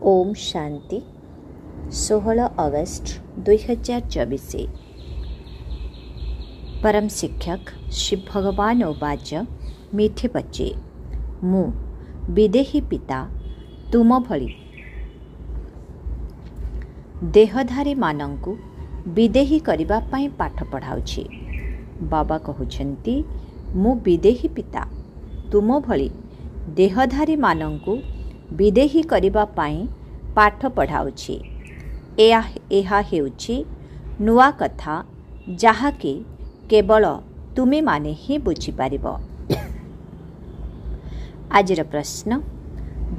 ओम शांति 16 अगस्त 2024। परम शिक्षक श्री भगवान उवाच मीठे बच्चे मु विदेही पिता तुम भली देहधारी मानंकु विदेही करिबा पई पाठ पढ़ाउछि। बाबा कहउछंती मु विदेही पिता तुम भली देहधारी मानंकु विदेही करिबा पई पाठ पढ़ाउछि। एहा हेउछि नुआ कथा जाहाकि केवल तुमे माने ही बुझी पारिबो। आजिर प्रश्न,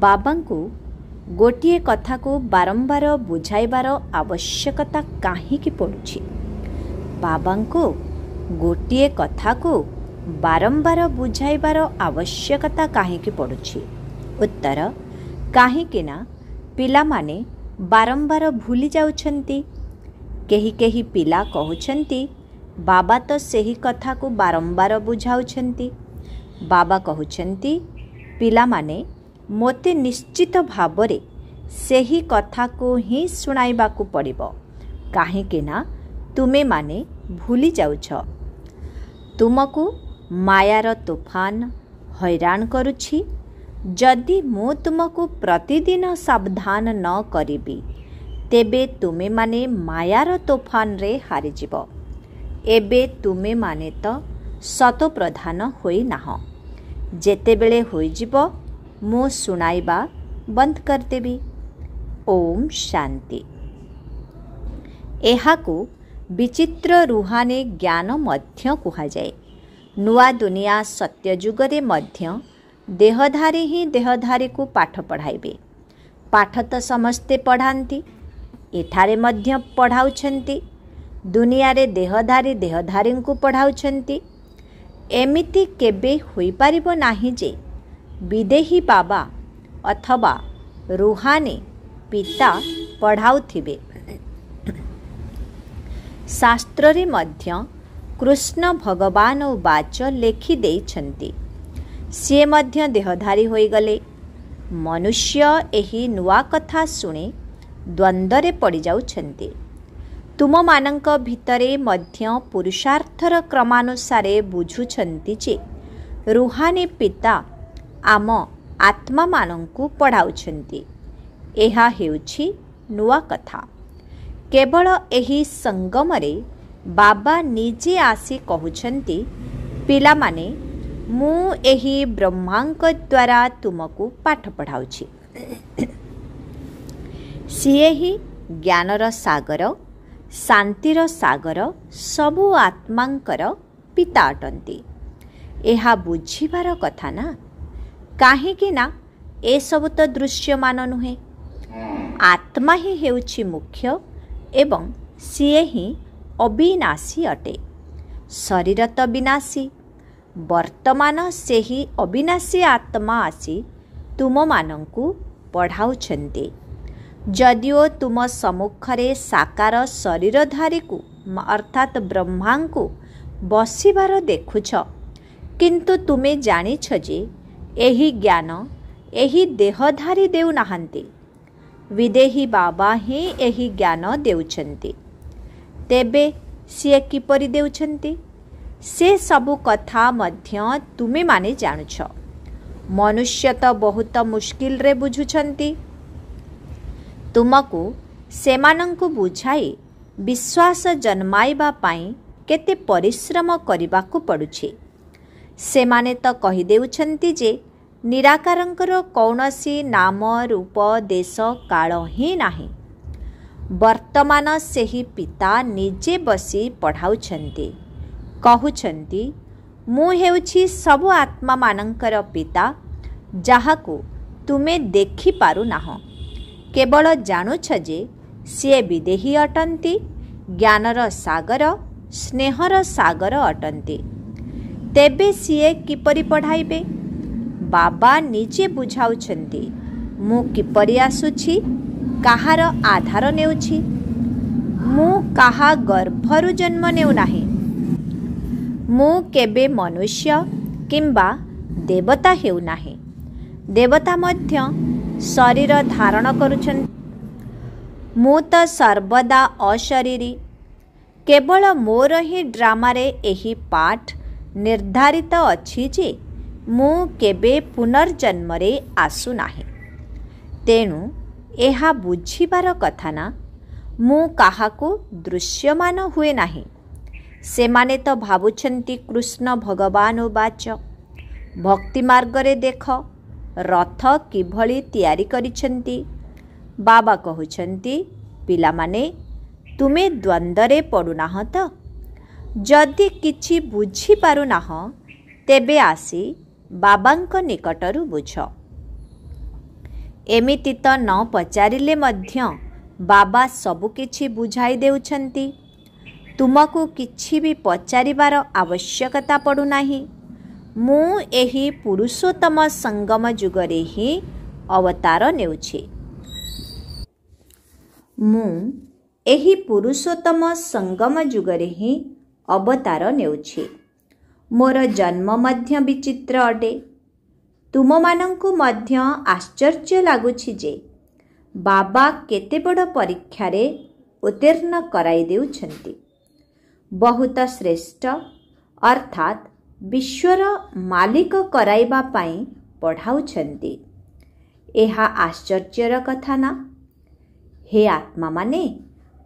बाबांकु गोटिए कथा को बारंबार बुझाइबार आवश्यकता काहीकि पड़ुछि? बाबांकु गोटिए कथा को बारंबार बुझाइबार आवश्यकता काहीकि पड़ुछि? उत्तर, काहीकि ना पिला माने बारंबार भूली जाउछंती। केही केही पिला कहउछंती बाबा तो सही कथा को बारंबार बुझाउछंती। बाबा कहउछंती पिला माने मोते निश्चित भावरे सही कथा को ही सुनाइबा को पड़िबो, काहीकि ना तुमे माने भूली जाउछ। तुमको मायार तूफान हैरान करुछि। जदि मु तुमको प्रतिदिन सावधान न करिबी तेबे तुमे माने मायार तूफान रे हारि जिवो। एबे तुमे माने तो सतो प्रधान होई नाह। जेतेबेले होई जिवो मु सुनाइबा बंद कर देबी। ओम शांति। एहाकु विचित्र रूहानी ज्ञान मध्य कुहा जाए। नुआ दुनिया सत्य जुगरे मध्य देहधारी ही देहधारी को पाठ पढ़ाइबे। पाठ तो समस्ते पढ़ाती, एठारे मध्य पढ़ाउछंती। दुनिया रे देहधारी देहधारी को पढ़ाउछंती। एमिति केबे होई पारिबो नाही जे विदेही बाबा अथवा रूहानी पिता पढ़ाउथिबे। शास्त्र रे मध्य कृष्ण भगवान उवाच लेखि देइछंती। सी मध्य देहधारी होई गले। मनुष्य एही नुआ कथा शुणी द्वंद्वरे पड़ जाउछंती। तुम मानंक भितरे मध्य पुरुषार्थर क्रमानुसारे बुझुछंती जे रूहानी पिता आम आत्मा मानंकु पढ़ाउछंती। एहा हेउछि नुआ कथा। केवल एही संगमरे बाबा निजे आसी कहउछंती पिला माने मु एही ब्रह्मांक द्वारा तुमको पाठ पढ़ाउछि। सिए ही ज्ञानर सागर, शांतिर सागर, सबु आत्मांकर पिता अटंती। एहा बुझिबार कथा ना, काहीकि ना ए सब तो दृश्यमान नुहे। आत्मा ही हेउछि मुख्य एवं सिए ही अविनाशी अटे। शरीर तो विनाशी। वर्तमान से ही अविनाशी आत्मा आसी तुम मानंकु पढ़ाउछंती। जदिओ तुम सम्मुखरे साकार शरीरधारी को अर्थात ब्रह्मा को बसिबार देखुछ, किंतु तुमे जानिछ जे एही ज्ञान एही देहधारी देउ नाहंती। विदेही बाबा ही एही ज्ञान देउछंती। तेबे सिए किपरि देउछंती? से सबु कथा मध्य तुमे माने जानुछ। मनुष्य तो बहुत मुश्किल रे बुझुछंती। तुमको सेमानंकु बुझाई विश्वास जन्माइबा पाई केते परिश्रम करिबाकु पड़ुछि। सेमाने तो कहि देउछंती जे निराकारंकर कौनसी नाम रूप देश काल ही नाही। वर्तमान सेही पिता निजे बसी पढ़ाउछंती। कहउछंती मु हेउछि सब आत्मा मानंकर पिता, जाहाकु तुमे देखि पारु नाह। केवल जानुछ जे सिए विदेही अटंती, ज्ञानर सागर, स्नेहर सागर अटंती। तेबे सिए किपरि पढ़ाइबे? बाबा निजे बुझाउछंती मु किपरि आसुछि, काहार आधार नेउछि। मु काहा गर्भरु जन्म नेउ नाही। मु केबे मनुष्य किंबा देवता हेउ नाही। देवता मध्य शरीर धारण करुछन्। मु तो सर्वदा अशरीरी, केवल मोर ही ड्रामा रे एही पाठ निर्धारित अछि जे मु केबे पुनर्जन्म रे आसु नाही। तेणु एहा बुझिबार कथा ना, मु काहाको दृश्यमान हुए नाही। सेमाने तो भावुछन्ति कृष्ण भगवान उवाच, भक्ति मार्ग रे देख रथ किभଳି तयारी करिछन्ति। बाबा कहुछन्ति, पिलामाने तुमे द्वंद्वरे पड़ुनाह तो, जदि किछि बुझी पारुनाह तेबे आसी बाबांक निकटरू बुझ। एमिति तो न पचारिले मध्य बाबा सबु किछि बुझाई देउछन्ति। तुमको किछि भी पचारिबार आवश्यकता पड़ुनाही। मु एही पुरुषोत्तम संगम जुगरे ही अवतार नेउछि। मु एही पुरुषोत्तम संगम जुगरे ही अवतार नेउछि। मोर जन्म मध्य विचित्र अटे। तुममानंकु मध्य आश्चर्य लागुछि जे बाबा केते बड़ परीक्षा रे उत्तीर्ण कराई देउछन्ति। बहुत श्रेष्ठ अर्थात विश्वर मालिक कराइबा पाई पढ़ाउछन्ति। एहा आश्चर्यर कथा ना। हे आत्मा माने,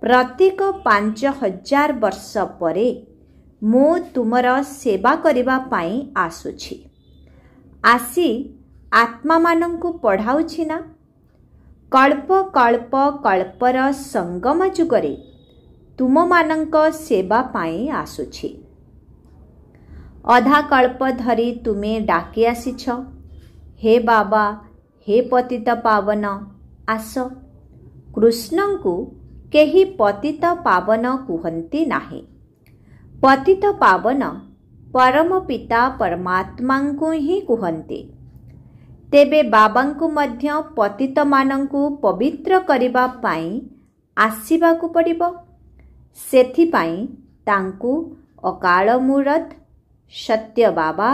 प्रत्येक 5000 वर्ष परे मु तुमर सेवा करिबा पाई आसुछि। आसी आत्मा मानंकु पढ़ाउछि ना। कल्प कल्प कल्पर संगम जुगरे तुम मानंक सेवा पाई आसुछि। अधा कल्प धरी तुमे डाकी आसिछ, हे बाबा, हे पतित पावन आस। कृष्णंकु केही पतित पावन कुहन्ति नाही। पतित पावन परम पिता परमात्मांकु ही कुहन्ति। तेबे बाबांकु मध्य पतित मानंकु पवित्र करिबा पाई आसीबाकु पड़िबो। सेथिपाई तांकु अकाल मूरत सत्य बाबा,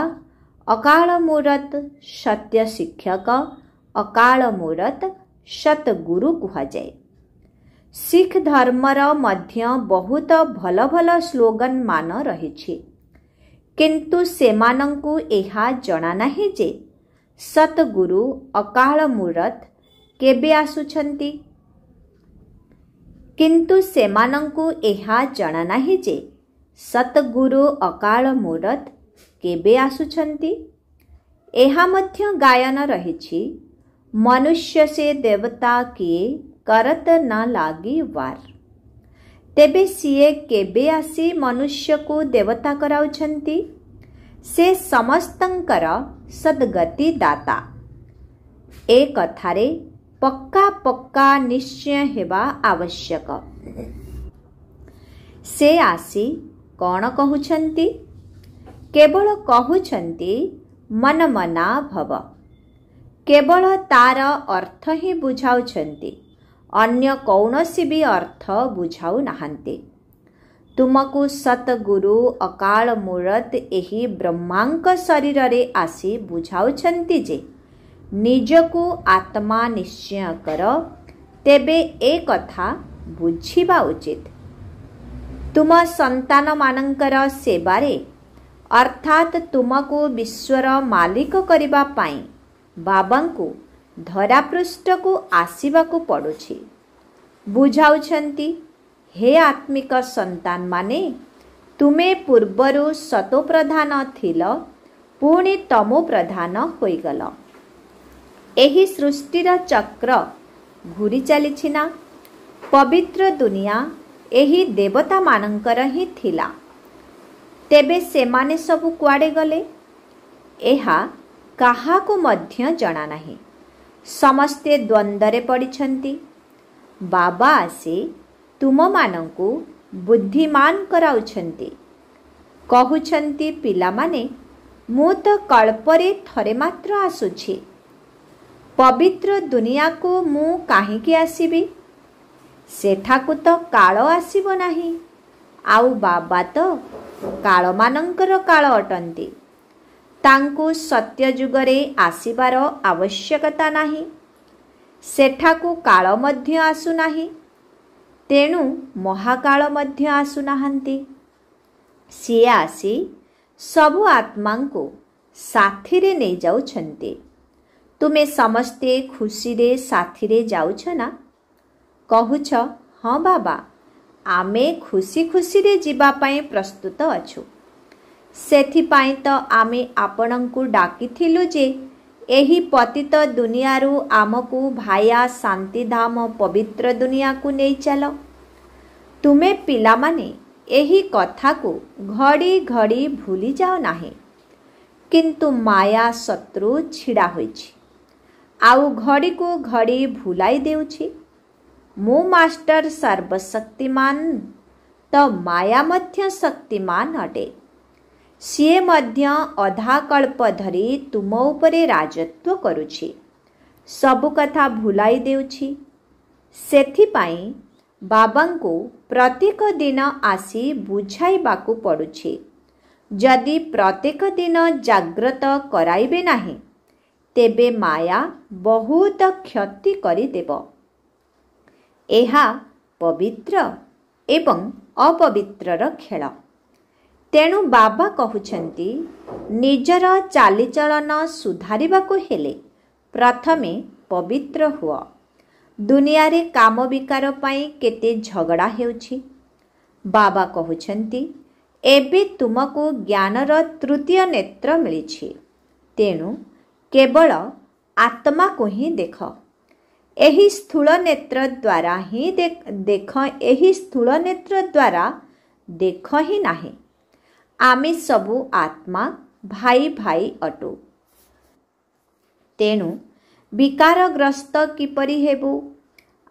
अकाल मूरत सत्य शिक्षक, अकाल मूरत सतगुरु कुहा जाए। सिख धर्मर मध्य बहुत भल भल स्लोगन मान रहिछि, किंतु सेमानंकु एहा जଣା नाही जे सतगुरु अकाल मूरत केबे आसुछन्ति। किंतु सेमानंकु एहा जଣା नाही जे सतगुरु अकाल मूरत केबे आसुछन्ति। एहा मध्य गायन रहिछि, मनुष्य से देवता किए करत न लागी वार। तेबे सिए केबे आसी मनुष्य को देवता कराउछन्ति। से समस्तंकर सद्गति दाता। ए कथारे पक्का पक्का निश्चय हेबा आवश्यक। से आसी कौन कहुछन्ति? केवल कहुछन्ति मन मना भव। केवल तार अर्थ ही बुझाउछन्ति, अन्य कौनसी भी अर्थ बुझाउ नाहन्ति। तुमको सतगुरु अकाल मूरत एही ब्रह्मांक शरीर रे आसी बुझाउछन्ति जे निजको आत्मा निश्चय कर। तेबे ए कथा बुझिबा उचित। तुम संतान मानंकर सेवारे अर्थात तुमको विश्वर मालिक करिबा पाई बाबांकु धरापृष्ठ को आसीबाकु पड़ुछि। बुझाउछन्ति, हे आत्मिक संतान माने, तुमे पूर्वरु सतो प्रधान थिल, पुणी तमो प्रधान होइगल। एही सृष्टिर चक्र घूरी चलीछि ना। पवित्र दुनिया एही देवता मानंकर ही थिला। तेबे सेमाने सबु कुआडे गले? एहा काहाको मध्य जଣା नाही। समस्ते द्वंद्वरे पड़िछन्ति। बाबा आसी तुम मानंकु बुद्धिमान कराउछन्ति। कहुछन्ति, पिलामाने मु तो कल्परे थरे मात्र आसुछि। पवित्र दुनिया को मु काहीकि आसीबी? सेठाकु तो काल आसीबो नाही। आउ बाबा तो काल मानंकर काल अटंती। तांकु सत्य जुगरे आसीबार आवश्यकता नाही। सेठाकु काल मध्य आसुनाही, तेणु महाकाल मध्य आसुनाहांती। सिए आसी सबु आत्मा को साथी रे नहीं जाउछन्ते। तुमे समस्ते खुशी रे साथी रे जाउछ ना? कहूछ हाँ बाबा, आमे खुशी खुशी रे जीवा पाए प्रस्तुत अछु। सेथिपाई तो आमे आपणंकु डाकिथिलु जे एही पतित दुनियारू आमकु भाया शांतिधाम पवित्र दुनिया को नहीं चल। तुमे पिला माने एही कथा को घड़ी घड़ी भूली जाओ नाही, किंतु माया शत्रु छिड़ा होइछि आउ घड़ी को घड़ी भुलाई देउछि। मु मास्टर सर्वशक्तिमान तो माया मध्य शक्तिमान अटे। सिए मध्य अधा कल्प धरी तुम उपरे राजत्व करुछि, सबु कथा भुलाई देउछि। सेथिपाई बाबांको प्रत्येक दिन आसी बुझाइबाकु पड़ुछि। जदि प्रत्येक दिन जाग्रत कराइबे नाही, तेबे माया बहुत क्षति करिदेब। एहा पवित्र एवं अपवित्रर खेल। तेणु बाबा कहउछन्ति निजर चालीचलन सुधारिबाकु हेले प्रथमे पवित्र हुआ। दुनिया रे काम विकार पाई केते झगड़ा हेउछि। बाबा कहउछन्ति एबे तुमको ज्ञानर तृतीय नेत्र मिलिछि, तेणु केवल आत्मा को ही देख। एही स्थूल नेत्र द्वारा ही देख एही स्थूल नेत्र द्वारा देख ही नाही। आमे सबु आत्मा भाई भाई अटु। तेणु विकारग्रस्त किपरि हेबु?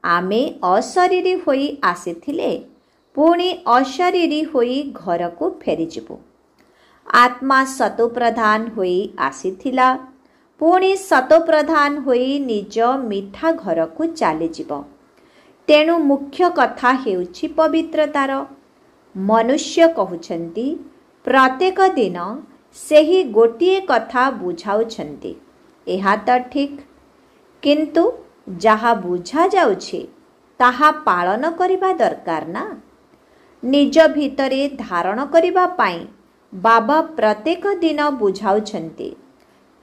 आमे अशरीरी होई आसिथिले, पुणी अशरीरी होई घर को फेरीजिबु। आत्मा सतोप्रधान होई आसिथिला, पुणी सतोप्रधान होई निज मिठा घर को चलीजिब। तेणु मुख्य कथा हेउछि पवित्रतार। मनुष्य कहउछन्ति प्रत्येक दिन सेही गोटिए कथा बुझाउछन्ति, एहा तो ठीक, किंतु जहा बुझा जाउछि ताहा पालन करिबा दरकार ना। निज भितरे धारण करिबा पाई बाबा प्रत्येक दिन बुझाउछन्ति,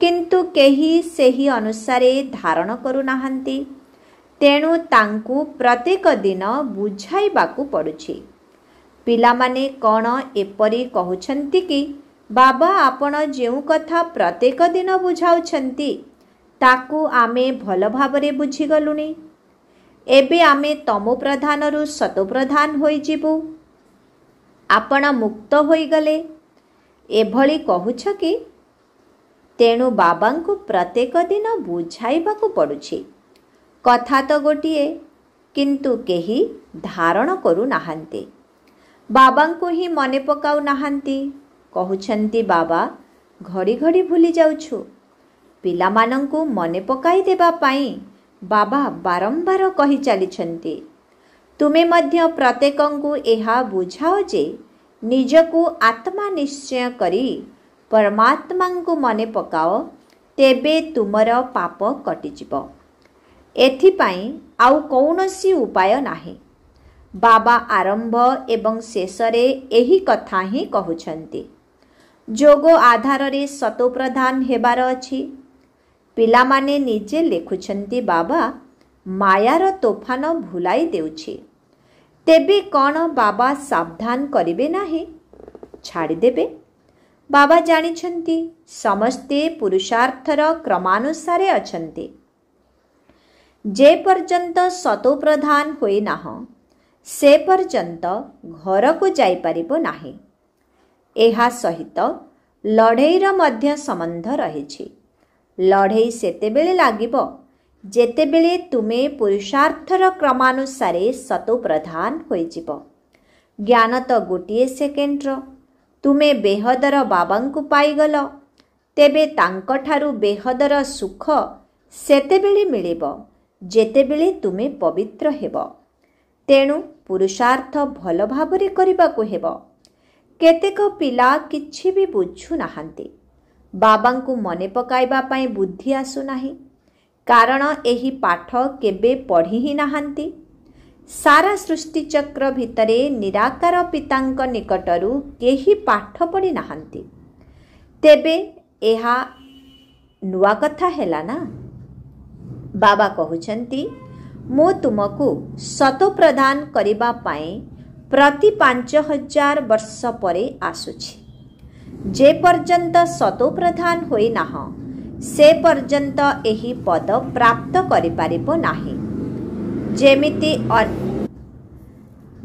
किंतु केही सेही अनुसारे धारण करू नाहंती। तेणु तांकु प्रत्येक दिन बुझाइबाकु पड़ुछि। पिलामाने कौन एपरी कहउछन्ति कि बाबा आपण जेउ कथा प्रत्येक दिन बुझाउछन्ति ताकु आमे भल भाबरे बुझिगलुनी। एबे आमे तमो प्रधानरु सतो प्रधान होई जिबु। आपण मुक्त होई गले एभली कहूछ कि? तेणु बाबांकु प्रत्येक दिन बुझाइबाकु पड़ुछि। कथा तो गोटिए, किंतु केही धारण करू नाहंती। बाबांकु ही मने पकाउ नाहंती। कहउछन्ति बाबा घड़ी घड़ी भूली जाउछु। पिलामानंकु मने पकाई देबा पाई बाबा बारंबार कहि चलिछन्ति। तुमे मध्य प्रत्येकंकु एहा बुझाओ जे निजकु आत्मा निश्चय करी परमात्मांकु मने पकाओ, तेबे तुमर पाप कटिजिब। एथिपाई आउ कौनसी उपाय नाही। बाबा आरंभ एवं शेषरे एही कथा ही कहउछन्ति। जोग आधार रे सतो प्रधान हेबार अछि। पिलामाने निजे लेखुछन्ति बाबा मायार तोफान भुलाई देउछि। तेबे कौन बाबा सावधान करिबे नाही? छाड़ी देबे? बाबा जानिछन्ति समस्ते पुरुषार्थर क्रमानुसारे अछन्ति। जे पर्यंत सतो प्रधान होई नाह, से पर्यंत घर को जाई परिबो नाही। एहा सहित लड़ेईर मध्य संबंध रहिछि। लड़ेई सेतेबेले लागिबो जेतेबेले तुमे पुरुषार्थर क्रमानुसारे सतो प्रधान होइजिब। ज्ञान तो गोटिए सेकेंडर। तुमे बेहदर बाबांकु पाइगल, तेबे तांकठारु बेहदर सुख सेतेबेले मिलिबो जेतेबेले तुमे पवित्र हेबो। तेणु पुरुषार्थ भल भाबरे करिबाकु हेबो। केतेक पिला किछि भी बुझु नाहांती। बाबांकु मने पकाइबा पाई बुद्धि आसु नाही, କାରଣ ଏହି ପାଠ କେବେ ପଢ଼ି ହିଁ ନାହାନ୍ତି। ସାରା ସୃଷ୍ଟିଚକ୍ର ଭିତରେ ନିରାକାର ପିତାଙ୍କ ନିକଟରୁ କେହି ପାଠ ପଢ଼ି ନାହାନ୍ତି। ତେବେ ଏହା ନୂଆ କଥା ହେଲା ନା। ବାବା କହୁଛନ୍ତି, ମୁଁ ତୁମକୁ ସତ ପ୍ରଦାନ କରିବା ପାଇଁ ପ୍ରତି 5000 ବର୍ଷ ପରେ ଆସୁଛି। ଯେ ପର୍ଯ୍ୟନ୍ତ ସତ ପ୍ରଦାନ ହୋଇନାହଁ ସେ ପର୍ଯ୍ୟନ୍ତ ଏହି ପଦ ପ୍ରାପ୍ତ କରିପାରିବ ନାହିଁ।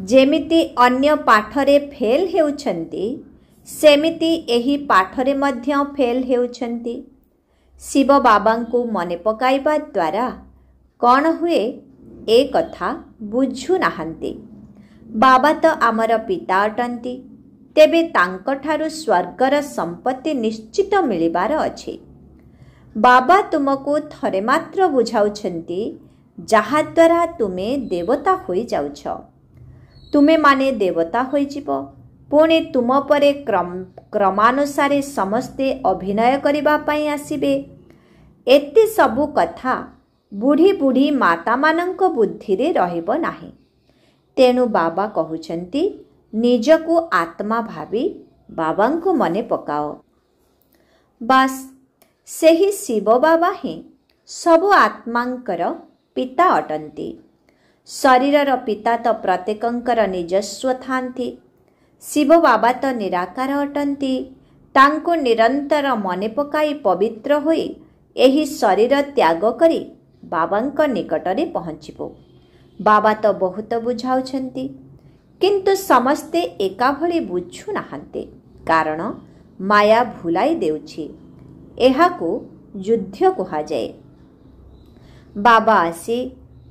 ଯେମିତି ଅନ୍ୟ ପାଠରେ ଫେଲ୍ ହେଉଛନ୍ତି, ସେମିତି ଏହି ପାଠରେ ମଧ୍ୟ ଫେଲ୍ ହେଉଛନ୍ତି। ଶିବ ବାବାଙ୍କୁ ମନେ ପକାଇବା ଦ୍ୱାରା କ'ଣ ହୁଏ ଏ କଥା ବୁଝୁନାହାନ୍ତି। ବାବା ତ ଆମର ପିତା ଅଟନ୍ତି, ତେବେ ତାଙ୍କଠାରୁ ସ୍ୱର୍ଗର ସମ୍ପତ୍ତି ନିଶ୍ଚିତ ମିଳିବାର ଅଛି। ବାବା ତୁମକୁ ଥରେ ମାତ୍ର ବୁଝାଉଛନ୍ତି, ଯାହାଦ୍ୱାରା ତୁମେ ଦେବତା ହୋଇଯାଉଛ। ତୁମେମାନେ ଦେବତା ହୋଇଯିବ, ପୁଣି ତୁମ ପରେ କ୍ରମାନୁସାରେ ସମସ୍ତେ ଅଭିନୟ କରିବା ପାଇଁ ଆସିବେ। ଏତେ ସବୁ କଥା ବୁଢ଼ୀ ବୁଢ଼ୀ ମାତାମାନଙ୍କ ବୁଦ୍ଧିରେ ରହିବ ନାହିଁ। ତେଣୁ ବାବା କହୁଛନ୍ତି, ନିଜକୁ ଆତ୍ମା ଭାବି ବାବାଙ୍କୁ ମନେ ପକାଅ। ବାସ୍ ସେହି ଶିବ ବାବା ହିଁ ସବୁ ଆତ୍ମାଙ୍କର ପିତା ଅଟନ୍ତି। ଶରୀରର ପିତା ତ ପ୍ରତ୍ୟେକଙ୍କର ନିଜସ୍ୱ ଥାନ୍ତି। ଶିବ ବାବା ତ ନିରାକାର ଅଟନ୍ତି। ତାଙ୍କୁ ନିରନ୍ତର ମନେ ପକାଇ ପବିତ୍ର ହୋଇ ଏହି ଶରୀର ତ୍ୟାଗ କରି ବାବାଙ୍କ ନିକଟରେ ପହଞ୍ଚିବ। ବାବା ତ ବହୁତ ବୁଝାଉଛନ୍ତି, କିନ୍ତୁ ସମସ୍ତେ ଏକାଭଳି ବୁଝୁନାହାନ୍ତି, କାରଣ ମାୟା ଭୁଲାଇ ଦେଉଛି। ଏହାକୁ ଯୁଦ୍ଧ କୁହାଯାଏ। ବାବା ଆସି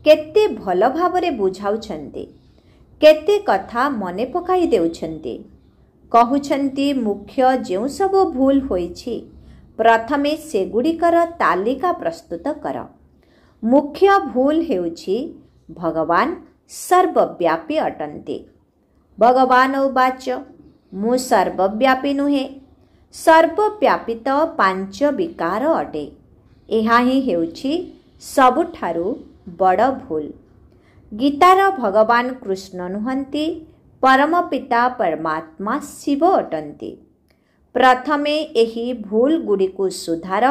କେତେ ଭଲ ଭାବରେ ବୁଝାଉଛନ୍ତି, କେତେ କଥା ମନେ ପକାଇ ଦେଉଛନ୍ତି। କହୁଛନ୍ତି, ମୁଖ୍ୟ ଯେଉଁ ସବୁ ଭୁଲ ହୋଇଛି ପ୍ରଥମେ ସେଗୁଡ଼ିକର ତାଲିକା ପ୍ରସ୍ତୁତ କର। ମୁଖ୍ୟ ଭୁଲ ହେଉଛି ଭଗବାନ ସର୍ବବ୍ୟାପୀ ଅଟନ୍ତି। ଭଗବାନ ଉବାଚ, ମୁଁ ସର୍ବବ୍ୟାପୀ ନୁହେଁ। ସର୍ବବ୍ୟାପୀ ତ 5 ବିକାର ଅଟେ। ଏହା ହିଁ ହେଉଛି ସବୁଠାରୁ ବଡ଼ ଭୁଲ। ଗୀତାର ଭଗବାନ କୃଷ୍ଣ ନୁହନ୍ତି, ପରମ ପିତା ପରମାତ୍ମା ଶିବ ଅଟନ୍ତି। ପ୍ରଥମେ ଏହି ଭୁଲ ଗୁଡ଼ିକୁ ସୁଧାର,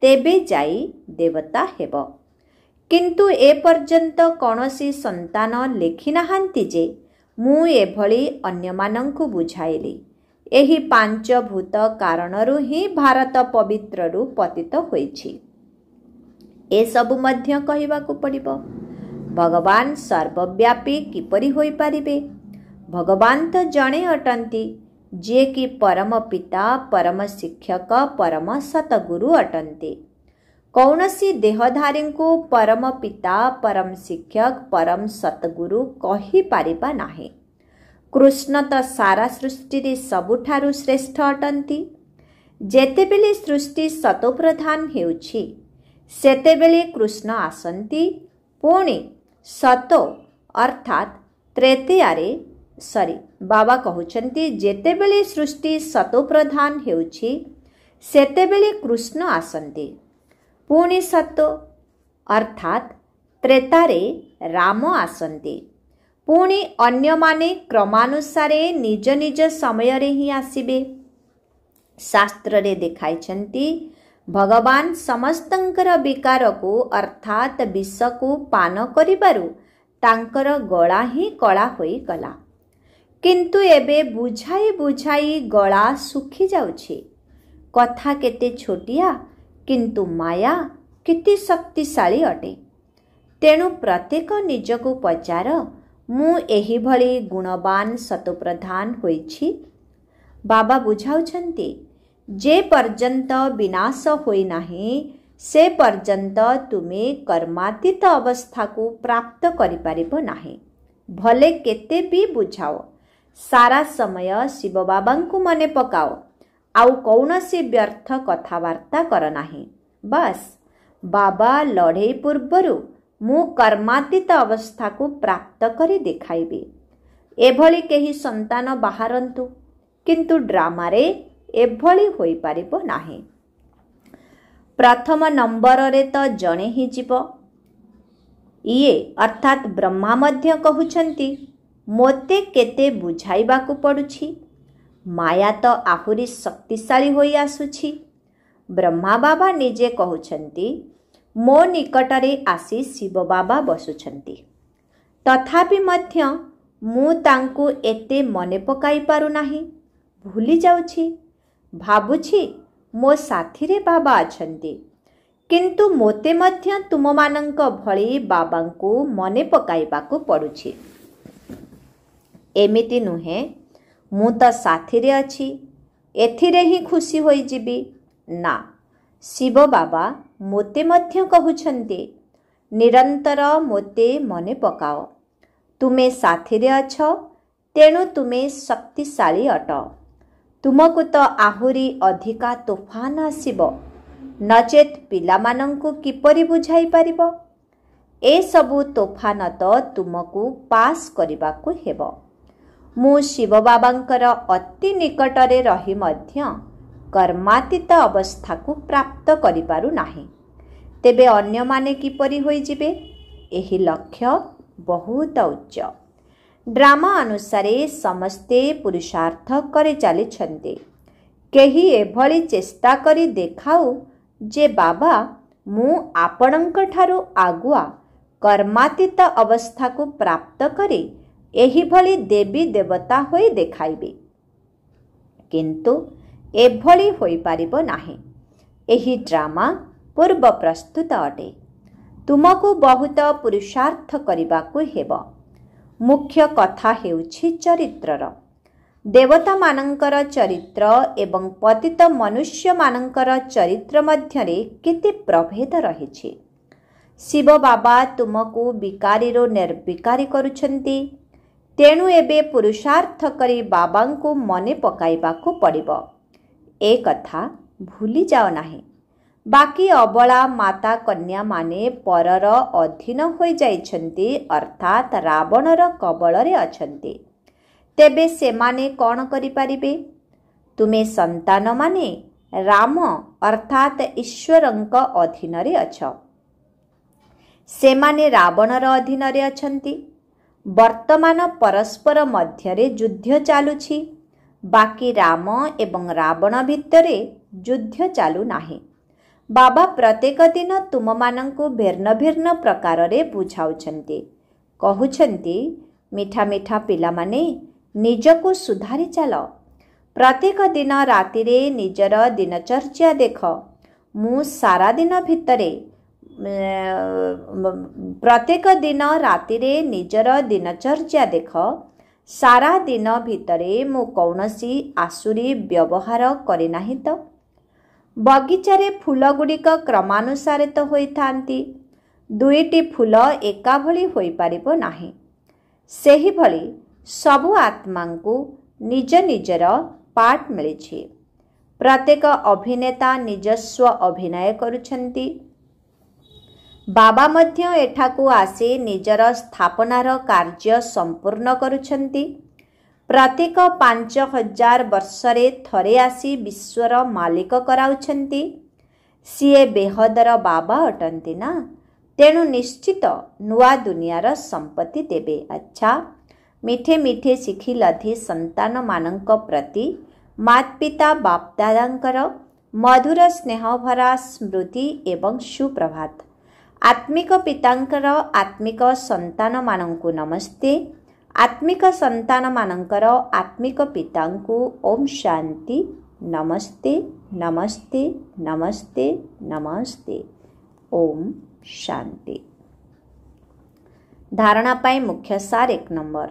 ତେବେ ଯାଇ ଦେବତା ହେବ। କିନ୍ତୁ ଏପର୍ଯ୍ୟନ୍ତ କୌଣସି ସନ୍ତାନ ଲେଖିନାହାନ୍ତି ଯେ ମୁଁ ଏଭଳି ଅନ୍ୟମାନଙ୍କୁ ବୁଝାଇଲି। ଏହି 5 ଭୂତ କାରଣରୁ ହିଁ ଭାରତ ପବିତ୍ରରୁ ପତିତ ହୋଇଛି। ଏସବୁ ମଧ୍ୟ କହିବାକୁ ପଡ଼ିବ। ଭଗବାନ ସର୍ବବ୍ୟାପୀ କିପରି ହୋଇପାରିବେ? ଭଗବାନ ତ ଜଣେ ଅଟନ୍ତି, ଯିଏକି ପରମ ପିତା, ପରମ ଶିକ୍ଷକ, ପରମ ସତଗୁରୁ ଅଟନ୍ତି। କୌଣସି ଦେହଧାରୀଙ୍କୁ ପରମ ପିତା, ପରମ ଶିକ୍ଷକ, ପରମ ସତଗୁରୁ କହିପାରିବା ନାହିଁ। କୃଷ୍ଣ ତ ସାରା ସୃଷ୍ଟିରେ ସବୁଠାରୁ ଶ୍ରେଷ୍ଠ ଅଟନ୍ତି। ଯେତେବେଳେ ସୃଷ୍ଟି ସତୋପ୍ରଧାନ ହେଉଛି, ସେତେବେଳେ କୃଷ୍ଣ ଆସନ୍ତି। ପୁଣି ସତୋ ଅର୍ଥାତ୍ ତ୍ରେତୟାରେ ବାବା କହୁଛନ୍ତି, ଯେତେବେଳେ ସୃଷ୍ଟି ସତୋପ୍ରଧାନ ହେଉଛି ସେତେବେଳେ କୃଷ୍ଣ ଆସନ୍ତି। ପୁଣି ସତୋ ଅର୍ଥାତ୍ ତ୍ରେତାରେ ରାମ ଆସନ୍ତି। ପୁଣି ଅନ୍ୟମାନେ କ୍ରମାନୁସାରେ ନିଜ ନିଜ ସମୟରେ ହିଁ ଆସିବେ। ଶାସ୍ତ୍ରରେ ଦେଖାଇଛନ୍ତି, ଭଗବାନ ସମସ୍ତଙ୍କର ବିକାରକୁ ଅର୍ଥାତ୍ ବିଷକୁ ପାନ କରିବାରୁ ତାଙ୍କର ଗଳା ହିଁ କଳା ହୋଇଗଲା। କିନ୍ତୁ ଏବେ ବୁଝାଇ ବୁଝାଇ ଗଳା ଶୁଖିଯାଉଛି। କଥା କେତେ ଛୋଟିଆ, କିନ୍ତୁ ମାୟା କେତେ ଶକ୍ତିଶାଳୀ ଅଟେ। ତେଣୁ ପ୍ରତ୍ୟେକ ନିଜକୁ ପଚାର, ମୁଁ ଏହିଭଳି ଗୁଣବାନ ସତୋପ୍ରଧାନ ହୋଇଛି? ବାବା ବୁଝାଉଛନ୍ତି, ଯେ ପର୍ଯ୍ୟନ୍ତ ବିନାଶ ହୋଇନାହିଁ ସେ ପର୍ଯ୍ୟନ୍ତ ତୁମେ କର୍ମାତୀତ ଅବସ୍ଥାକୁ ପ୍ରାପ୍ତ କରିପାରିବ ନାହିଁ। ଭଲେ କେତେ ବି ବୁଝାଅ, ସାରା ସମୟ ଶିବ ବାବାଙ୍କୁ ମନେ ପକାଅ, ଆଉ କୌଣସି ବ୍ୟର୍ଥ କଥାବାର୍ତ୍ତା କର ନାହିଁ। ବାସ୍ ବାବା ଲଢ଼େଇ ପୂର୍ବରୁ ମୁଁ କର୍ମାତୀତ ଅବସ୍ଥାକୁ ପ୍ରାପ୍ତ କରି ଦେଖାଇବି। ଏଭଳି କେହି ସନ୍ତାନ ବାହାରନ୍ତୁ, କିନ୍ତୁ ଡ୍ରାମାରେ ଏଭଳି ହୋଇପାରିବ ନାହିଁ। प्रथम नंबर रे तो जणे ही जीव इए अर्थात ब्रह्मा मध्य कहउछंती मोते केते बुझाइबाकू पड़ुछि, माया तो आहुरी शक्तिशाली होई आसुछि। ब्रह्मा बाबा निजे कहउछंती मो निकटरे आसी शिव बाबा बसुछंती, तथापि मध्य मु तांकू एते मने पकाई पारु नाही, भूली जाउछि। भाबुछि मो साथी रे बाबा अछंती, किंतु मोते मध्य तुम मानंक भଳି बाबांकू मने पकाइबाकू पड़ुछि। एमिति नुहे मु तो साथी रे अछि, एथिरे ही खुशी होई जिबी ना। शिव बाबा मोते मध्य कहउछंती निरंतर मोते मने पकाओ, तुमे साथी रे अछ, तेणु तुमे शक्तिशाली अट। तुमको तो आहुरी अधिका तोफान आसीबो, नचेत पिलामानंकु किपरि बुझाई पारिबो। ए सबु तोफान तो तुमको पास करिबाकू हेबो। मु शिव बाबांकर अति निकटरे रही मध्य कर्मातीत अवस्था को प्राप्त करि पारु नाही, तेबे अन्य माने किपरि होई जिबे? एही लक्ष्य बहुत उच्च। ड्रामा अनुसारे समस्ते पुरुषार्थ करे चलीछन्ते। केही एभଳି चेष्टा करी देखाऊ जे बाबा मु आपणंक ठारू आगुआ कर्मातीत अवस्था को प्राप्त करी एही भली देवी देवता होई देखाइबे, किंतु एभଳି होई पारिबो नाही। एही ड्रामा पूर्व प्रस्तुत अटे। तुमको बहुत पुरुषार्थ करिबाकू हेबो। मुख्य कथा हेउछि चरित्रर। देवता मानंकर चरित्र एवं पतित मनुष्य मानंकर चरित्र मध्यरे केते प्रभेद रहिछि। शिव बाबा तुमको विकारीरो निर्विकारी करुछन्ति, तेणु एबे पुरुषार्थ करी बाबांको मने पकाइबाकू पड़िबो। ए कथा भूली जाओ नाही। बाकी अबला माता कन्या माने परर अधीन होई जाइछन्ति, अर्थात रावणर कबଳରେ अछन्ति। तेबे सेमाने कौन करि पारिबे? तुमे संतान माने राम अर्थात ईश्वरंक अधीन रे अछ। सेमाने रावणर अधीन रे अछन्ति। वर्तमान परस्पर मध्यरे युद्ध चालुछि, बाकी राम एवं रावण भितरे युद्ध चालू नाही। बाबा प्रत्येक दिन तुम मानंकु भिन्न भिन्न प्रकार रे बुझाउछन्ति। कहउछन्ति मिठा मिठा पिला माने निजको सुधारी चल। प्रत्येक दिन राति रे निजर दिनचर्या देख। मु सारा दिन भितरे प्रत्येक दिन राति रे निजर दिनचर्या देख। सारा दिन भितरे मु कौनसी आसुरी व्यवहार करे नाही तो। बगीचारे फूल गुड़िक क्रमानुसारे तो होई थांती, दुईटी फूल एका भली होई पारिबो नाही। सेही भली सबु आत्मांकु निज निजर पाठ मिलिछि। प्रत्येक अभिनेता निजस्व अभिनय करुछन्ति। बाबा मध्य एठाकु आसी निजर स्थापनार कार्य संपूर्ण करुछन्ति। प्रत्येक 5000 वर्षरे थरे आसी विश्वर मालिक कराउछन्ति। सीए बेहदर बाबा अटंती ना, तेणु निश्चित नुआ दुनियार संपत्ति देबे। अच्छा, मिठे मिठे शिखी लधी संतान मानंक प्रति मात पिता बाप दादांकर मधुर स्नेह भरा स्मृति एवं सुप्रभात। आत्मिक पितांकर आत्मिक संतान मानंकु नमस्ते। आत्मिक संतान मानंकर आत्मिक पितांकु ओम शांति। नमस्ते नमस्ते नमस्ते नमस्ते। ओम शांति। धारणा पाई मुख्य सार 1 नंबर।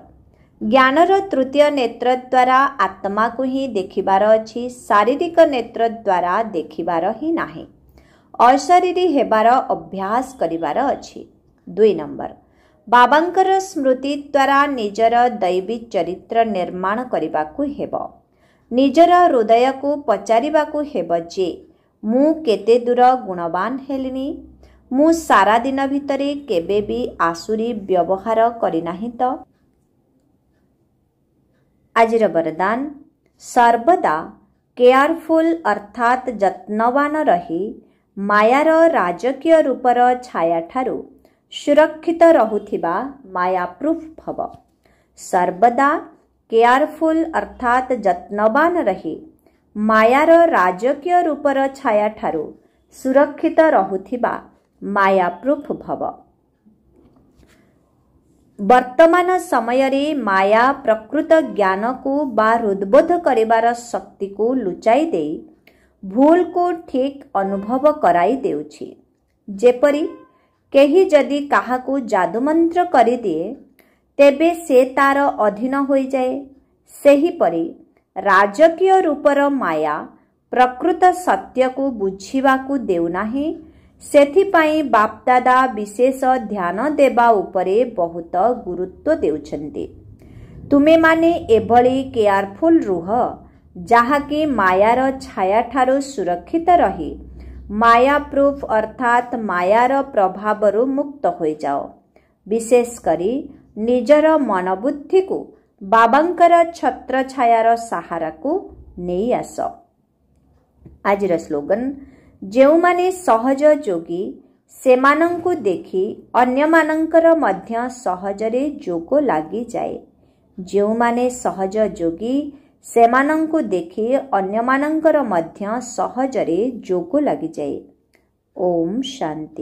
ज्ञानर तृतीय नेत्र द्वारा आत्मा को ही देखिबार अछि, शारीरिक नेत्र द्वारा देखिबार ही नाही। अशरीरी हेबार अभ्यास करिबार अछि। 2 नंबर। बाबांकर स्मृति द्वारा निजर दैवी चरित्र निर्माण करिबाकू हेब। निजर हृदय को पचारिबाकू हेब जे मु केते दूर गुणवान हेलिनी, मु सारा दिन भितरे केबे भी आसुरी व्यवहार करि नाही तो। आजिर वरदान, सर्वदा केयरफुल अर्थात जत्नवान रही मायार राजकीय रूपर छाया ठारू सुरक्षित रहुथिबा माया प्रूफ भव। सर्वदा केयरफुल अर्थात जत्नवान रही मायार राजकीय रूपर छाया ठारू सुरक्षित रहुथिबा माया प्रूफ भव। वर्तमान समय रे माया प्रकृत ज्ञान को बा हृदबोध करिबार शक्ति को लुचाई दे भूल को ठीक अनुभव कराई देउछि। जेपरि केही जदि काहाकू जादू मंत्र करि दिए तेबे से तार अधीन होई जाए। सेही परि राजकीय रूपर माया प्रकृत सत्य को बुझिबाकू देउनाही। सेथिपाई बापदादा विशेष ध्यान देबा उपरे बहुत गुरुत्व देउछन्ति। तुमे माने एभली केयरफुल रुह जहाँकि मायार छाया ठारू सुरक्षित रही माया प्रूफ अर्थात मायार प्रभावरु मुक्त होई जाओ। विशेष करी निजर मनबुद्धि को बाबांकर छत्र छायार सहारा को नहीं आस। आजिर स्लोगन जेउमाने सहज जोगी सेमानंकु देखि अन्यमानंकर मध्य सहजरे जोग लागि जाए। जेउमाने सहज जोगी सेमानंकु देखि अन्यमानंकर मध्य सहजरे जोग लागि जाए। ओम शांति।